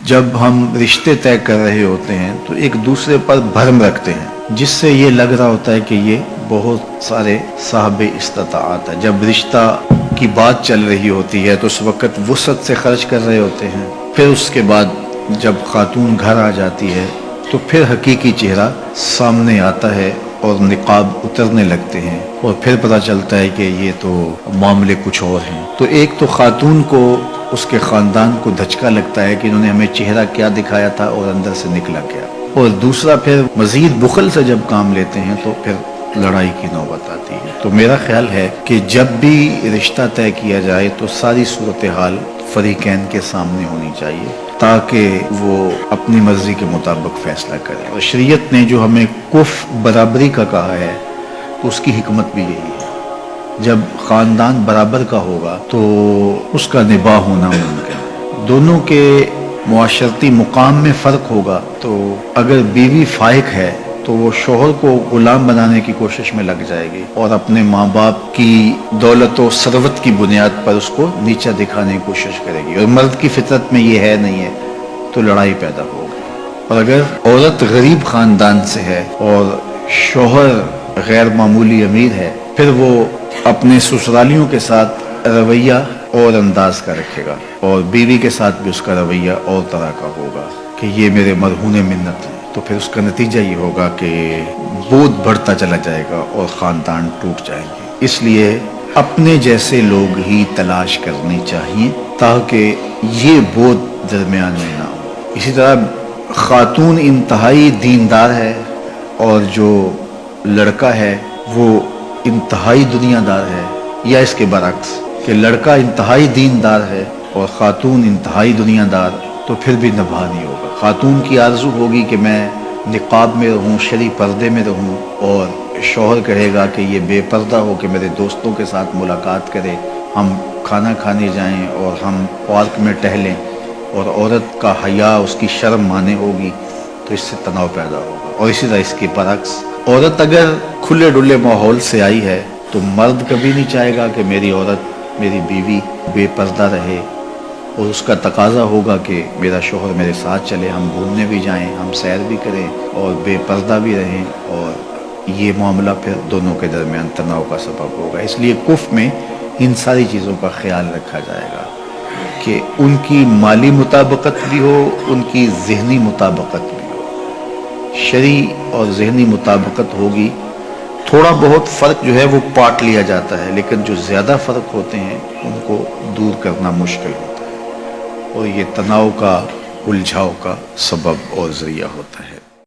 جب ہم رشتے طے کر رہے ہوتے ہیں تو ایک دوسرے پر بھرم رکھتے ہیں، جس سے یہ لگ رہا ہوتا ہے کہ یہ بہت سارے صاحب استطاعت ہے۔ جب رشتہ کی بات چل رہی ہوتی ہے تو اس وقت وسعت سے خرچ کر رہے ہوتے ہیں، پھر اس کے بعد جب خاتون گھر آ جاتی ہے تو پھر حقیقی چہرہ سامنے آتا ہے اور نقاب اترنے لگتے ہیں، اور پھر پتہ چلتا ہے کہ یہ تو معاملے کچھ اور ہیں۔ تو ایک تو خاتون کو، اس کے خاندان کو دھچکا لگتا ہے کہ انہوں نے ہمیں چہرہ کیا دکھایا تھا اور اندر سے نکلا کیا، اور دوسرا پھر مزید بخل سے جب کام لیتے ہیں تو پھر لڑائی کی نوبت آتی ہے۔ تو میرا خیال ہے کہ جب بھی رشتہ طے کیا جائے تو ساری صورتحال فریقین کے سامنے ہونی چاہیے تاکہ وہ اپنی مرضی کے مطابق فیصلہ کریں، اور شریعت نے جو ہمیں کف برابری کا کہا ہے تو اس کی حکمت بھی یہی ہے۔ جب خاندان برابر کا ہوگا تو اس کا نباہ ہونا ممکن ہے۔ دونوں کے معاشرتی مقام میں فرق ہوگا تو اگر بیوی فائق ہے تو وہ شوہر کو غلام بنانے کی کوشش میں لگ جائے گی اور اپنے ماں باپ کی دولت و ثروت کی بنیاد پر اس کو نیچا دکھانے کی کوشش کرے گی، اور مرد کی فطرت میں یہ ہے نہیں ہے تو لڑائی پیدا ہوگی۔ اور اگر عورت غریب خاندان سے ہے اور شوہر غیر معمولی امیر ہے، پھر وہ اپنے سسرالیوں کے ساتھ رویہ اور انداز کا رکھے گا، اور بیوی کے ساتھ بھی اس کا رویہ اور طرح کا ہوگا کہ یہ میرے مرہون منت ہے، تو پھر اس کا نتیجہ یہ ہوگا کہ بودھ بڑھتا چلا جائے گا اور خاندان ٹوٹ جائیں گے۔ اس لیے اپنے جیسے لوگ ہی تلاش کرنے چاہیے تاکہ یہ بودھ درمیان میں نہ ہو۔ اسی طرح خاتون انتہائی دیندار ہے اور جو لڑکا ہے وہ انتہائی دنیا دار ہے، یا اس کے برعکس کہ لڑکا انتہائی دیندار ہے اور خاتون انتہائی دنیا دار، تو پھر بھی نبھا نہیں ہوگا۔ خاتون کی آرزو ہوگی کہ میں نقاب میں رہوں، شرعی پردے میں رہوں، اور شوہر کہے گا کہ یہ بے پردہ ہو کہ میرے دوستوں کے ساتھ ملاقات کرے، ہم کھانا کھانے جائیں اور ہم پارک میں ٹہلیں، اور عورت کا حیا، اس کی شرم مانے ہوگی، تو اس سے تناؤ پیدا ہوگا۔ اور اسی طرح اس کے برعکس عورت اگر کھلے ڈلے ماحول سے آئی ہے تو مرد کبھی نہیں چاہے گا کہ میری عورت، میری بیوی بے پردہ رہے، اور اس کا تقاضا ہوگا کہ میرا شوہر میرے ساتھ چلے، ہم گھومنے بھی جائیں، ہم سیر بھی کریں اور بے پردہ بھی رہیں، اور یہ معاملہ پھر دونوں کے درمیان تناؤ کا سبب ہوگا۔ اس لیے کف میں ان ساری چیزوں کا خیال رکھا جائے گا کہ ان کی مالی مطابقت بھی ہو، ان کی ذہنی مطابقت بھی ہو۔ شرعی اور ذہنی مطابقت ہوگی، تھوڑا بہت فرق جو ہے وہ پاٹ لیا جاتا ہے، لیکن جو زیادہ فرق ہوتے ہیں ان کو دور کرنا مشکل ہوتا ہے، اور یہ تناؤ کا، الجھاؤ کا سبب اور ذریعہ ہوتا ہے۔